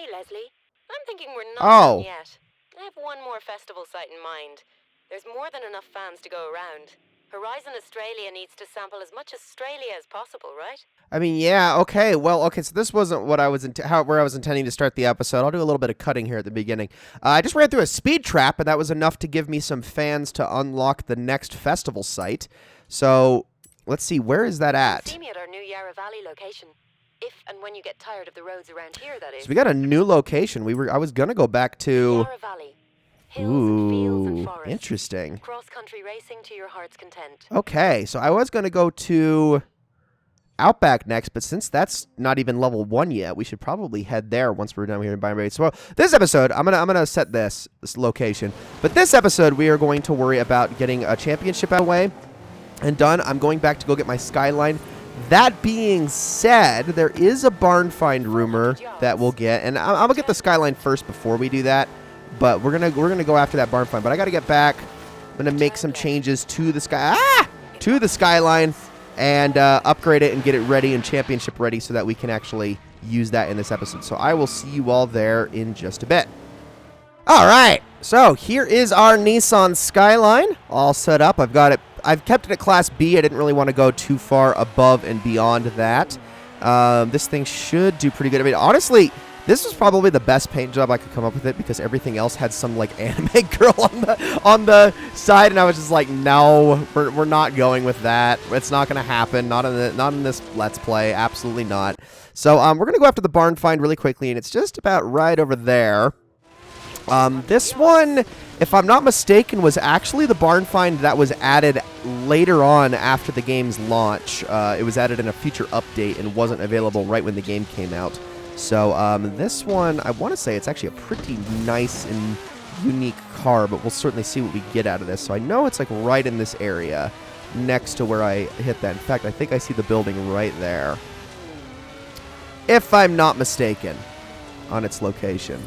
Hey, Leslie. I'm thinking we're not Oh. done yet. I have one more festival site in mind. There's more than enough fans to go around. Horizon Australia needs to sample as much Australia as possible, right? I mean, yeah, okay. Well, okay, so this wasn't what I was where I was intending to start the episode. I'll do a little bit of cutting here at the beginning. I just ran through a speed trap, and that was enough to give me some fans to unlock the next festival site. So, let's see, where is that at? See me at our new Yarra Valley location. If and when you get tired of the roads around here, that is. So we got a new location. I was gonna go back to. Yarra Valley. Hills and fields and forests. Interesting. Cross-country racing to your heart's content. Okay, so I was gonna go to Outback next, but since that's not even level 1 yet, we should probably head there once we're done here in Byron Bay. So this episode, I'm gonna set this location, but this episode we are going to worry about getting a championship out of the way and done. I'm going back to go get my Skyline. That being said, there is a barn find rumor that we'll get, and I'm gonna get the Skyline first before we do that. But we're gonna go after that barn find. But I gotta get back. I'm gonna make some changes to the Skyline. And upgrade it and get it ready and championship ready so that we can actually use that in this episode. So I will see you all there in just a bit. All right, so here is our Nissan Skyline all set up. I've kept it at Class B. I didn't really want to go too far above and beyond that. This thing should do pretty good. I mean, honestly, this was probably the best paint job I could come up with it because everything else had some like anime girl on the side, and I was just like, no, we're not going with that. It's not going to happen. Not in this Let's Play. Absolutely not. So we're gonna go after the barn find really quickly, and it's just about right over there. This one, if I'm not mistaken, was actually the barn find that was added later on after the game's launch. It was added in a future update and wasn't available right when the game came out. So this one, I want to say it's actually a pretty nice and unique car, but we'll certainly see what we get out of this. So I know it's like right in this area next to where I hit that. In fact, I think I see the building right there, if I'm not mistaken, on its location.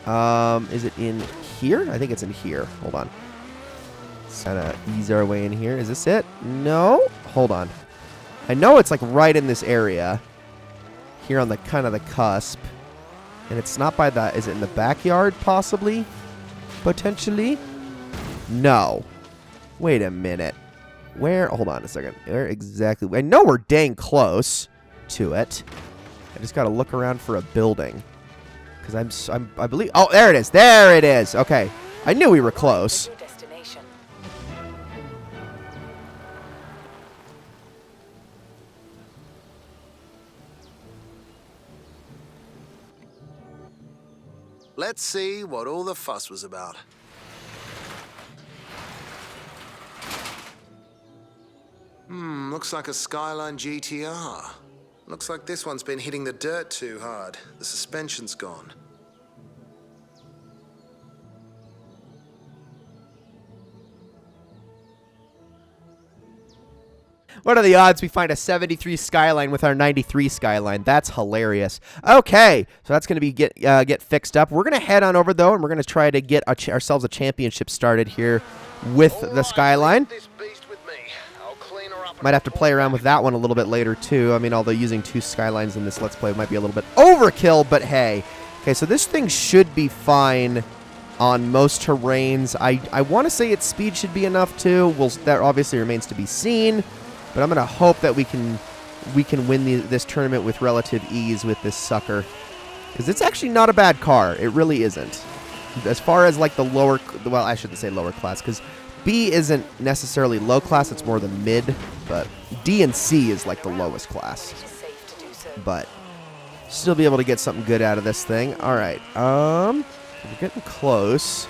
Is it in here? I think it's in here. Hold on. Let's kind of ease our way in here. Is this it? No? Hold on. I know it's like right in this area. Here on the kind of the cusp, and it's not by the. Is it in the backyard? Possibly, potentially. No. Wait a minute. Where? Hold on a second. Where exactly? I know we're dang close to it. I just got to look around for a building because I believe. Oh, there it is. There it is. Okay, I knew we were close. Let's see what all the fuss was about. Looks like a Skyline GTR. Looks like this one's been hitting the dirt too hard. The suspension's gone. What are the odds we find a 73 Skyline with our 93 Skyline? That's hilarious. Okay, so that's going to be get fixed up. We're going to head on over, though, and we're going to try to get ourselves a championship started here with the Skyline. Might have to play around with that one a little bit later, too. I mean, although using 2 Skylines in this Let's Play might be a little bit overkill, but hey. Okay, so this thing should be fine on most terrains. I want to say its speed should be enough, too. That obviously remains to be seen. But I'm going to hope that we can win this tournament with relative ease with this sucker. Because it's actually not a bad car. It really isn't. As far as like the lower... Well, I shouldn't say lower class. Because B isn't necessarily low class. It's more the mid. But D and C is like the lowest class. But still be able to get something good out of this thing. All right. We're getting close.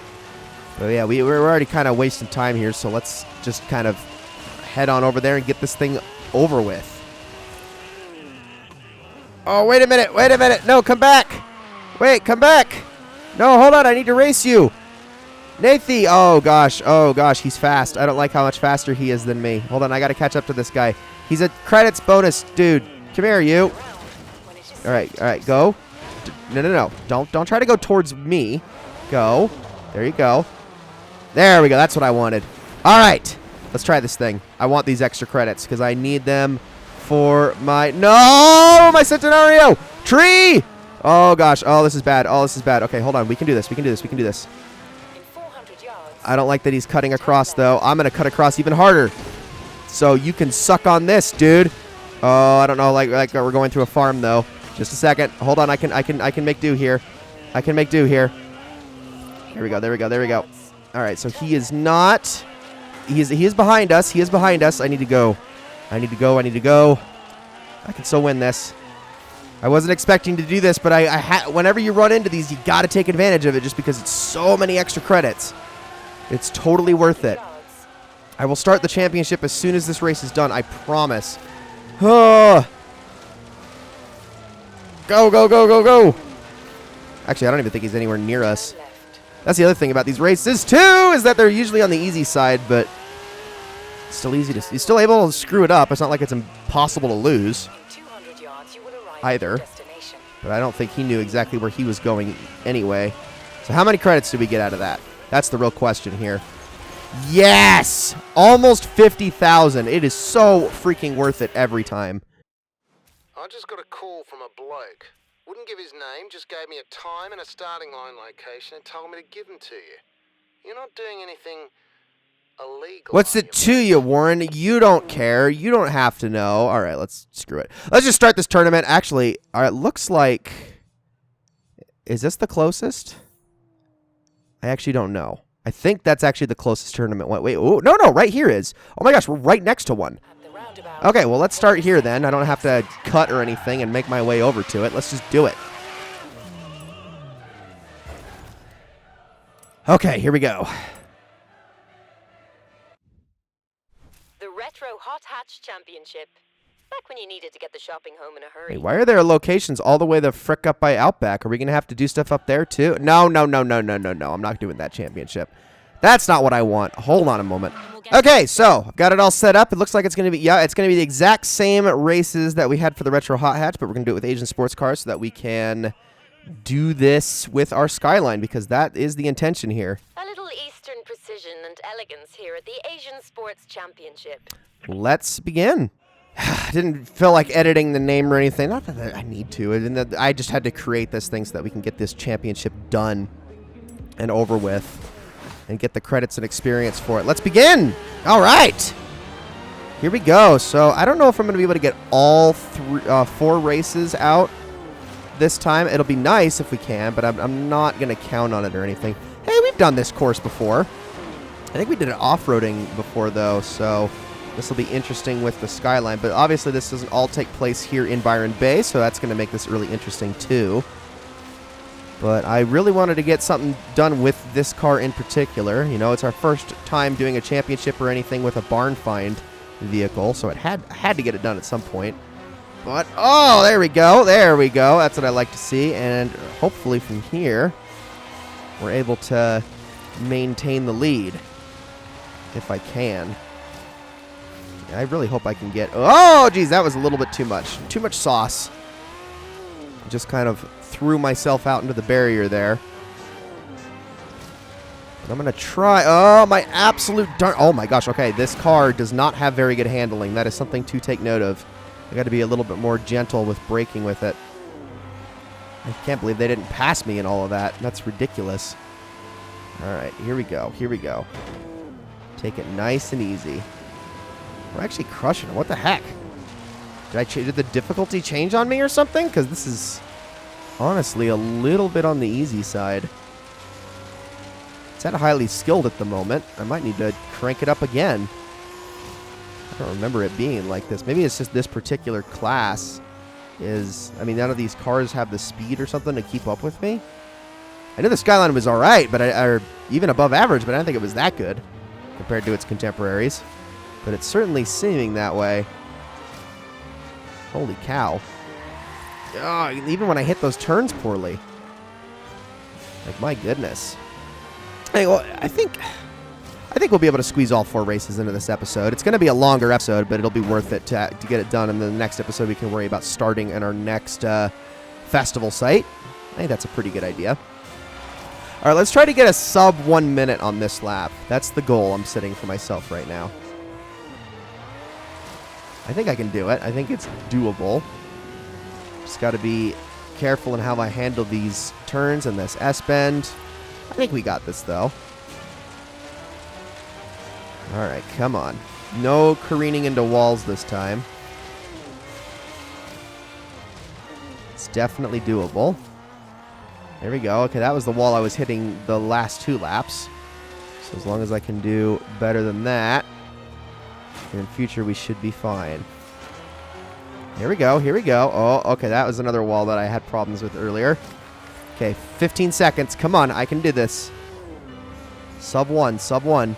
But yeah, we're already kind of wasting time here. So let's just kind of head on over there and get this thing over with. Oh, wait a minute. Wait a minute. No, come back. Wait, come back. No, hold on. I need to race you. Nathy. Oh, gosh. Oh, gosh. He's fast. I don't like how much faster he is than me. Hold on. I got to catch up to this guy. He's a credits bonus dude. Come here, you. All right. All right. Go. No. Don't try to go towards me. Go. There you go. There we go. That's what I wanted. All right. Let's try this thing. I want these extra credits because I need them for my... No! My Centenario! Tree! Oh, gosh. Oh, this is bad. Oh, this is bad. Okay, hold on. We can do this. We can do this. We can do this. In 400 yards. I don't like that he's cutting across, though. I'm going to cut across even harder. So you can suck on this, dude. Oh, I don't know. Like we're going through a farm, though. Just a second. Hold on. I can make do here. I can make do here. There we go. There we go. There we go. All right. So he is not. He is behind us. He is behind us. I need to go. I need to go. I need to go. I can still win this. I wasn't expecting to do this, but whenever you run into these, you got to take advantage of it just because it's so many extra credits. It's totally worth it. I will start the championship as soon as this race is done. I promise. Oh. Go, go, go, go, go. Actually, I don't even think he's anywhere near us. That's the other thing about these races, too, is that they're usually on the easy side, but it's still easy to... You're still able to screw it up. It's not like it's impossible to lose either. But I don't think he knew exactly where he was going anyway. So how many credits did we get out of that? That's the real question here. Yes! Almost 50,000. It is so freaking worth it every time. I just got a call from a bloke. Wouldn't give his name, just gave me a time and a starting line location and told me to give them to you. You're not doing anything illegal. What's it to you, Warren? You don't care. You don't have to know. All right, let's screw it. Let's just start this tournament. Actually, all right, looks like... Is this the closest? I actually don't know. I think that's actually the closest tournament. Wait, oh, no, right here is. Oh my gosh, we're right next to one. Okay, well, let's start here then. I don't have to cut or anything and make my way over to it. Let's just do it. Okay, here we go. The Retro Hot Hatch Championship. Back when you needed to get the shopping home in a hurry. Hey, why are there locations all the way the frick up by Outback? Are we going to have to do stuff up there too? No. I'm not doing that championship. That's not what I want. Hold on a moment. Okay, so I've got it all set up. It looks like it's going to be, it's going to be the exact same races that we had for the Retro Hot Hatch, but we're going to do it with Asian sports cars so that we can do this with our Skyline, because that is the intention here. A little Eastern precision and elegance here at the Asian Sports Championship. Let's begin. I didn't feel like editing the name or anything. Not that I need to. I just had to create this thing so that we can get this championship done and over with and get the credits and experience for it. Let's begin. All right. Here we go. So I don't know if I'm going to be able to get all 4 races out this time. It'll be nice if we can, but I'm not going to count on it or anything. Hey, we've done this course before. I think we did it off-roading before, though, so this will be interesting with the Skyline. But obviously this doesn't all take place here in Byron Bay, so that's going to make this really interesting, too. But I really wanted to get something done with this car in particular. You know, it's our first time doing a championship or anything with a barn find vehicle, so it had to get it done at some point. But, oh, there we go. There we go. That's what I like to see. And hopefully from here, we're able to maintain the lead, if I can. I really hope I can get... Oh, geez, that was a little bit too much. Too much sauce. Just kind of threw myself out into the barrier there. But I'm going to try... Oh, my absolute darn... Oh, my gosh. Okay, this car does not have very good handling. That is something to take note of. I got to be a little bit more gentle with braking with it. I can't believe they didn't pass me and all of that. That's ridiculous. All right, here we go. Here we go. Take it nice and easy. We're actually crushing it. What the heck? Did the difficulty change on me or something? Because this is honestly a little bit on the easy side. It's at highly skilled at the moment. I might need to crank it up again. I don't remember it being like this. Maybe it's just this particular class is... I mean, none of these cars have the speed or something to keep up with me. I knew the Skyline was all right, but or even above average, but I don't think it was that good compared to its contemporaries. But it's certainly seeming that way. Holy cow. Oh, even when I hit those turns poorly. Like, my goodness. Hey, well, I think we'll be able to squeeze all 4 races into this episode. It's going to be a longer episode, but it'll be worth it to get it done. And then the next episode, we can worry about starting in our next festival site. I think that's a pretty good idea. All right, let's try to get a sub 1 minute on this lap. That's the goal I'm setting for myself right now. I think I can do it. I think it's doable. Just got to be careful in how I handle these turns and this S-bend. I think we got this, though. All right, come on. No careening into walls this time. It's definitely doable. There we go. Okay, that was the wall I was hitting the last 2 laps. So as long as I can do better than that, in future we should be fine. Here we go. Here we go. Oh, okay, that was another wall that I had problems with earlier. Okay, 15 seconds. Come on, I can do this. Sub 1, sub 1.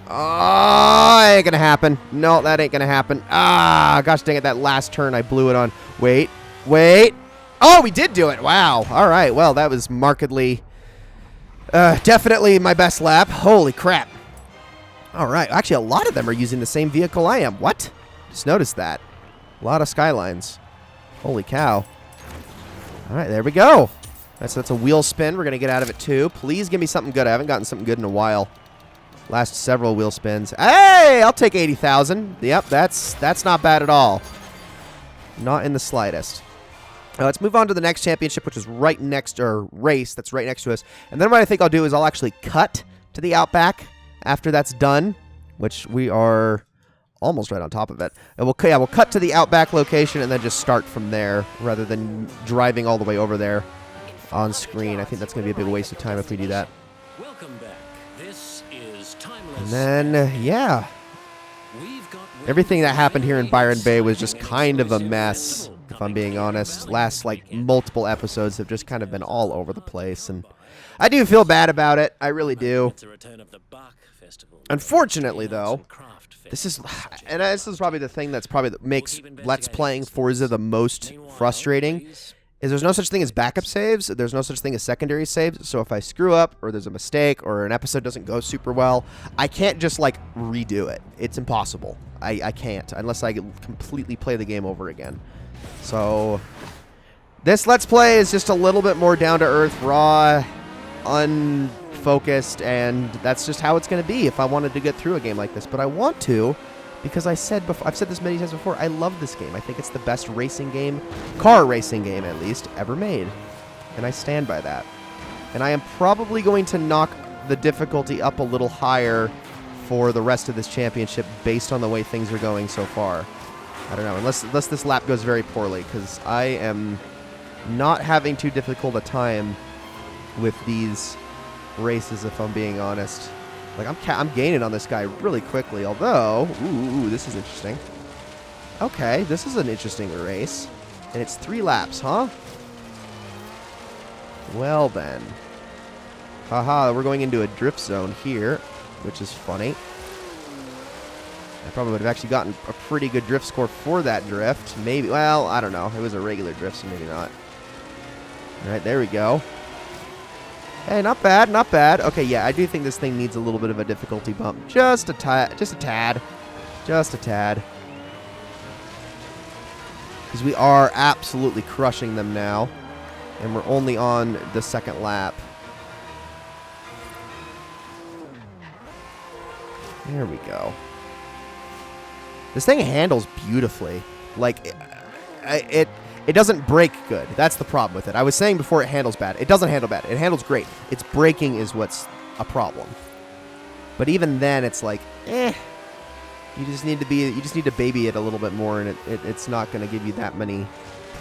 Oh, ain't gonna happen. No, that ain't gonna happen. Ah, gosh dang it, that last turn I blew it on. Wait, wait. Oh, we did do it. Wow. All right, well, that was markedly, definitely my best lap. Holy crap. All right, actually, a lot of them are using the same vehicle I am. What? Just noticed that. A lot of Skylines. Holy cow. All right, there we go. That's a wheel spin. We're gonna get out of it too. Please give me something good. I haven't gotten something good in a while. Last several wheel spins. Hey, I'll take 80,000. Yep, that's not bad at all. Not in the slightest. Let's move on to the next championship, which is right next, or race that's right next to us. And then what I think I'll do is I'll actually cut to the Outback after that's done, which we are almost right on top of it. And we'll cut to the Outback location and then just start from there rather than driving all the way over there on screen. I think that's going to be a big waste of time if we do that. Welcome back. This is Timeless. And then, yeah. Everything that happened here in Byron Bay was just kind of a mess, if I'm being honest. Last, multiple episodes have just kind of been all over the place, and I do feel bad about it. I really do. Unfortunately, though, this is probably the thing that makes Let's Playing Forza the most frustrating, is there's no such thing as backup saves. There's no such thing as secondary saves. So if I screw up or there's a mistake or an episode doesn't go super well, I can't just redo it. It's impossible. I can't unless I completely play the game over again. So this Let's Play is just a little bit more down to earth, raw, unfocused, and that's just how it's going to be if I wanted to get through a game like this. But I want to, because I've said this many times before, I love this game. I think it's the best racing game, car racing game at least, ever made. And I stand by that. And I am probably going to knock the difficulty up a little higher for the rest of this championship based on the way things are going so far. I don't know, unless this lap goes very poorly, because I am not having too difficult a time with these races, if I'm being honest. I'm gaining on this guy really quickly, although, ooh, this is interesting. Okay, this is an interesting race. And it's 3 laps, huh? Well then. Haha, we're going into a drift zone here, which is funny. I probably would have actually gotten a pretty good drift score for that drift. Maybe, well, I don't know. It was a regular drift, so maybe not. All right, there we go. Hey, not bad, not bad. Okay, yeah, I do think this thing needs a little bit of a difficulty bump. Just a tad. Just a tad. Because we are absolutely crushing them now. And we're only on the second lap. There we go. This thing handles beautifully. It doesn't break good. That's the problem with it. I was saying before it handles bad. It doesn't handle bad. It handles great. Its braking is what's a problem. But even then, it's you just need to baby it a little bit more, and it's not going to give you that many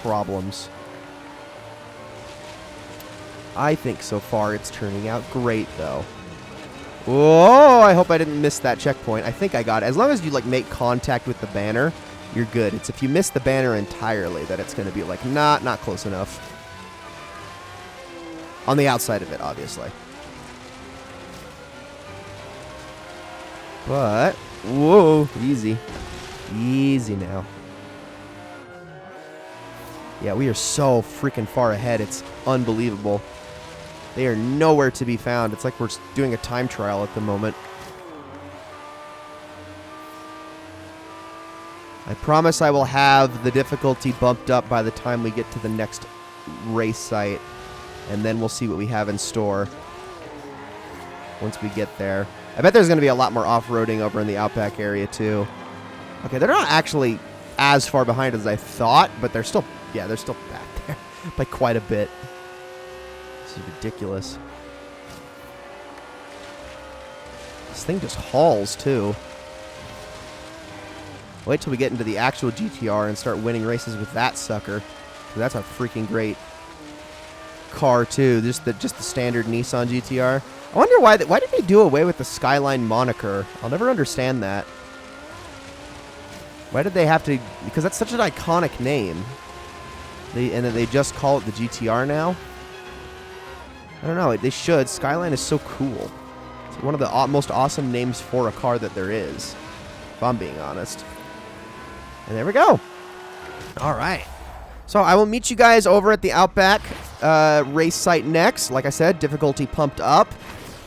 problems. I think so far it's turning out great, though. Whoa! I hope I didn't miss that checkpoint. I think I got it. As long as you make contact with the banner, you're good. It's if you miss the banner entirely that it's going to be not close enough. On the outside of it, obviously. But, whoa, easy. Easy now. Yeah, we are so freaking far ahead. It's unbelievable. They are nowhere to be found. It's like we're doing a time trial at the moment. I promise I will have the difficulty bumped up by the time we get to the next race site. And then we'll see what we have in store once we get there. I bet there's going to be a lot more off-roading over in the Outback area, too. Okay, they're not actually as far behind as I thought, but they're still Yeah, they're still back there by quite a bit. This is ridiculous. This thing just hauls, too. Wait till we get into the actual GTR and start winning races with that sucker. That's a freaking great car, too. Just the standard Nissan GTR. I wonder why did they do away with the Skyline moniker? I'll never understand that. Why did they have to... Because that's such an iconic name. And then they just call it the GTR now? I don't know. They should. Skyline is so cool. It's one of the most awesome names for a car that there is, if I'm being honest. And there we go. All right. So I will meet you guys over at the Outback race site next. Like I said, difficulty pumped up.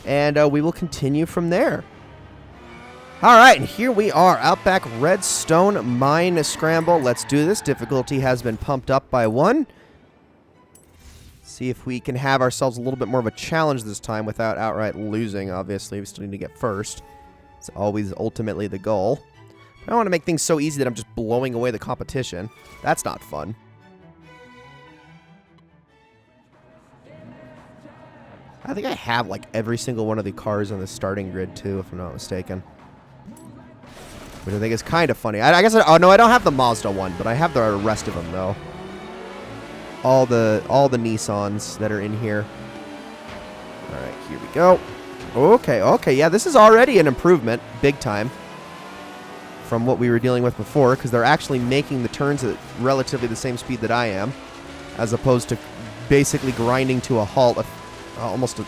And we will continue from there. All right, and here we are, Outback Redstone Mine Scramble. Let's do this. Difficulty has been pumped up by 1. See if we can have ourselves a little bit more of a challenge this time without outright losing, obviously. We still need to get first. It's always ultimately the goal. I don't want to make things so easy that I'm just blowing away the competition. That's not fun. I think I have, like, every single one of the cars on the starting grid, too, if I'm not mistaken. Which I think is kind of funny. I guess, oh no, I don't have the Mazda one, but I have the rest of them, though. All the Nissans that are in here. All right, here we go. Okay, yeah, this is already an improvement, big time, from what we were dealing with before, because they're actually making the turns at relatively the same speed that I am, as opposed to basically grinding to a halt, almost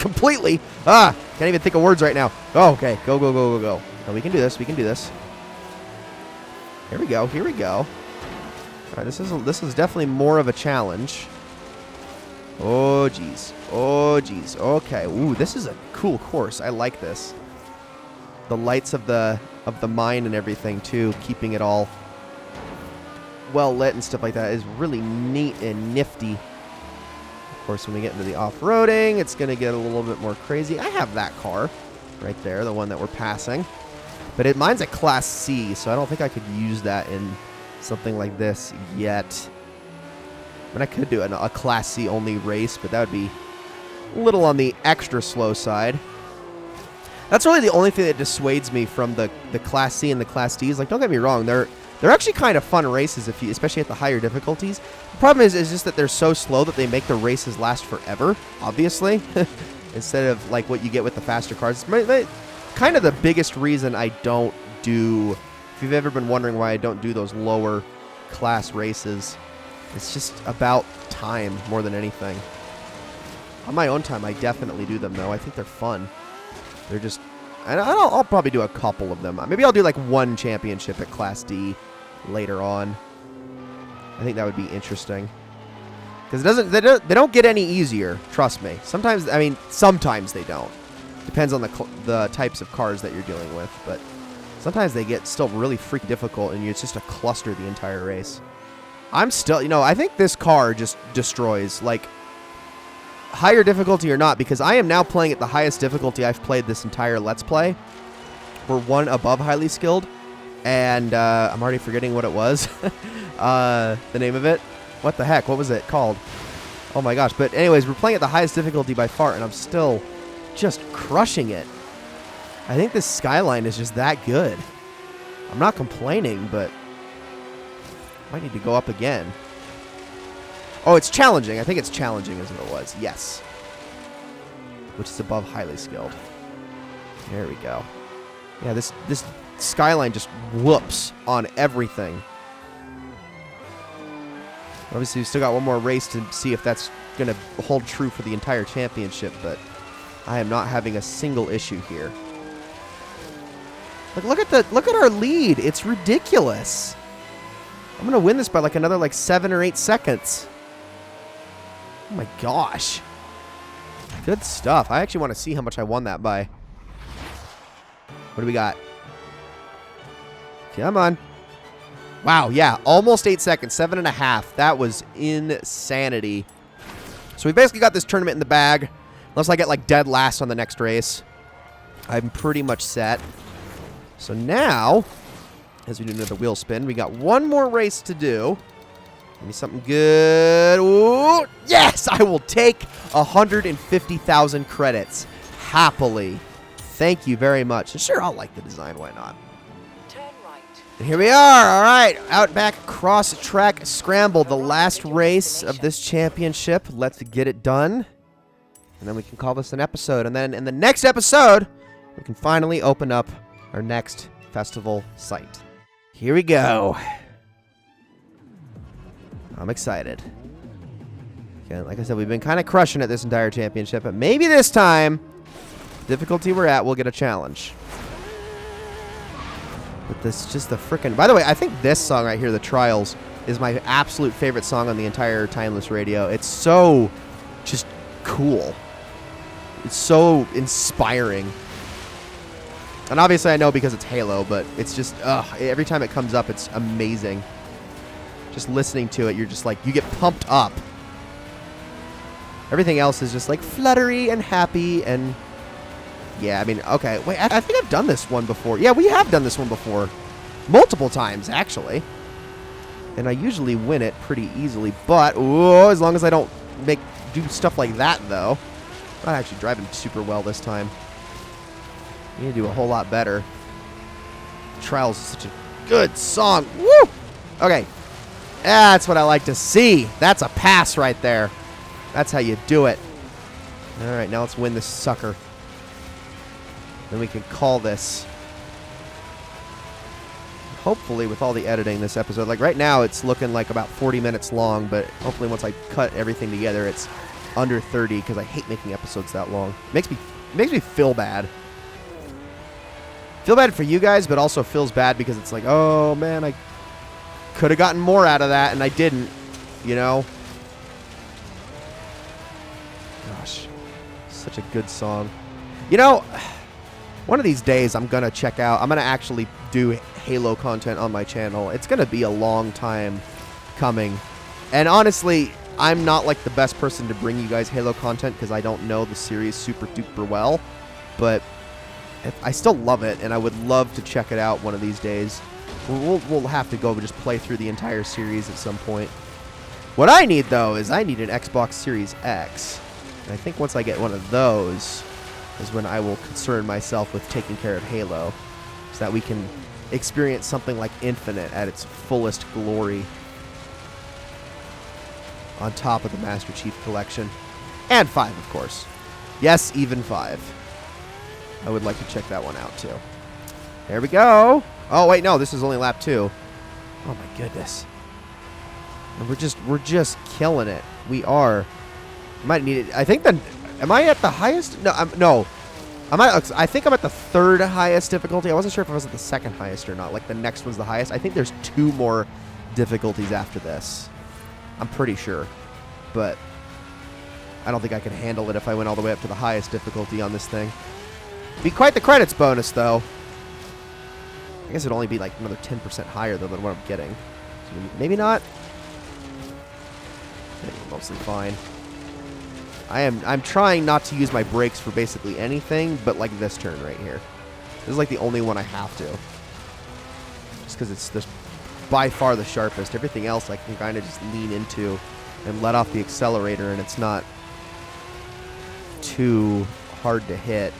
completely. Can't even think of words right now. Oh, okay, go. No, we can do this. We can do this. Here we go. All right, this is definitely more of a challenge. Oh, jeez. Okay. Ooh, this is a cool course. I like this. The lights of the mine and everything too, keeping it all well lit and stuff like that is really neat and nifty. Of course, when we get into the off-roading, it's going to get a little bit more crazy. I have that car right there, the one that we're passing. But mine's a Class C, so I don't think I could use that in something like this yet. I mean, I could do a Class C only race, but that would be a little on the extra slow side. That's really the only thing that dissuades me from the Class C and the Class D's. Like, don't get me wrong, they're actually kind of fun races, especially at the higher difficulties. The problem is just that they're so slow that they make the races last forever, obviously, instead of like what you get with the faster cars. It's kind of the biggest reason I don't do, if you've ever been wondering why I don't do those lower class races, it's just about time more than anything. On my own time, I definitely do them, though. I think they're fun. They're just... I'll probably do a couple of them. Maybe I'll do like one championship at Class D later on. I think that would be interesting. Because they don't get any easier, trust me. Sometimes they don't. Depends on the types of cars that you're dealing with, but sometimes they get still really freaking difficult, and it's just a cluster the entire race. I'm still, I think this car just destroys, like, higher difficulty or not, because I am now playing at the highest difficulty I've played this entire Let's Play. We're one above highly skilled, and I'm already forgetting what it was, the name of it. What the heck? What was it called? Oh my gosh. But anyways, we're playing at the highest difficulty by far, and I'm still just crushing it. I think this Skyline is just that good. I'm not complaining, but I might need to go up again. Oh, it's challenging. I think it's challenging is what it was. Yes. Which is above highly skilled. There we go. Yeah, this Skyline just whoops on everything. Obviously, we've still got one more race to see if that's going to hold true for the entire championship, but I am not having a single issue here. Look at our lead. It's ridiculous. I'm going to win this by like another 7 or 8 seconds. Oh my gosh. Good stuff. I actually want to see how much I won that by. What do we got? Come on. Wow, yeah, almost 8 seconds, 7.5. That was insanity. So we basically got this tournament in the bag. Unless I get like dead last on the next race, I'm pretty much set. So now, as we do another wheel spin, we got one more race to do. Give me something good. Ooh, yes! I will take 150,000 credits. Happily. Thank you very much. And sure, I'll like the design. Why not? Turn right. And here we are. All right. Outback Cross Track Scramble. The last race of this championship. Let's get it done. And then we can call this an episode. And then in the next episode, we can finally open up our next festival site. Here we go. I'm excited. Again, like I said, we've been kind of crushing it this entire championship, but maybe this time, difficulty we're at, we'll get a challenge. But this just the frickin'... By the way, I think this song right here, The Trials, is my absolute favorite song on the entire Timeless Radio. It's so just cool. It's so inspiring. And obviously I know because it's Halo, but it's just, every time it comes up, it's amazing. Just listening to it, you're just like, you get pumped up. Everything else is just like fluttery and happy and... Yeah, I mean, okay. Wait, I think I've done this one before. Yeah, we have done this one before. Multiple times, actually. And I usually win it pretty easily. But, ooh, as long as I don't do stuff like that, though. I'm not actually driving super well this time. I need to do a whole lot better. Trials is such a good song. Woo! Okay. That's what I like to see. That's a pass right there. That's how you do it. All right, now let's win this sucker. Then we can call this. Hopefully with all the editing this episode. Like right now it's looking like about 40 minutes long, but hopefully once I cut everything together it's under 30 because I hate making episodes that long. Makes me feel bad. Feel bad for you guys, but also feels bad because it's like, oh man, I could have gotten more out of that and I didn't, you know? Gosh, such a good song. You know, one of these days I'm going to check out, I'm going to actually do Halo content on my channel. It's going to be a long time coming. And honestly, I'm not like the best person to bring you guys Halo content because I don't know the series super duper well. But I still love it and I would love to check it out one of these days. We'll have to go just play through the entire series at some point. What I need though is I need an Xbox Series X. And I think once I get one of those is when I will concern myself with taking care of Halo so that we can experience something like Infinite at its fullest glory on top of the Master Chief Collection. And 5, of course. Yes, even 5. I would like to check that one out, too. There we go. Oh, wait, no, this is only lap 2. Oh, my goodness. And we're just killing it. We are. Might need it. I think the... Am I at the highest? No, no. I think I'm at the 3rd highest difficulty. I wasn't sure if I was at the 2nd highest or not. Like, the next one's the highest. I think there's 2 more difficulties after this. I'm pretty sure. But I don't think I can handle it if I went all the way up to the highest difficulty on this thing. Be quite the credits bonus, though. I guess it'd only be, like, another 10% higher, though, than what I'm getting. So maybe not. Maybe mostly fine. I'm trying not to use my brakes for basically anything, but like this turn right here. This is like the only one I have to. Just because it's by far the sharpest. Everything else I can kind of just lean into and let off the accelerator, and it's not too hard to hit.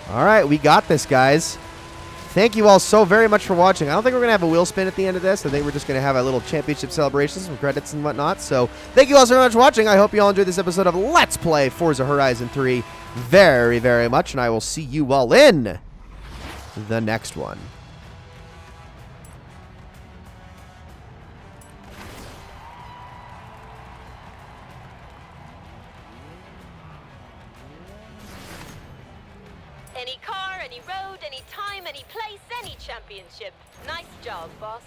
All right, we got this, guys. Thank you all so very much for watching. I don't think we're going to have a wheel spin at the end of this. I think we're just going to have a little championship celebration, some credits and whatnot. So thank you all so much for watching. I hope you all enjoyed this episode of Let's Play Forza Horizon 3 very, very much. And I will see you all in the next one. Any car, any road, any time, any place, any championship. Nice job, boss.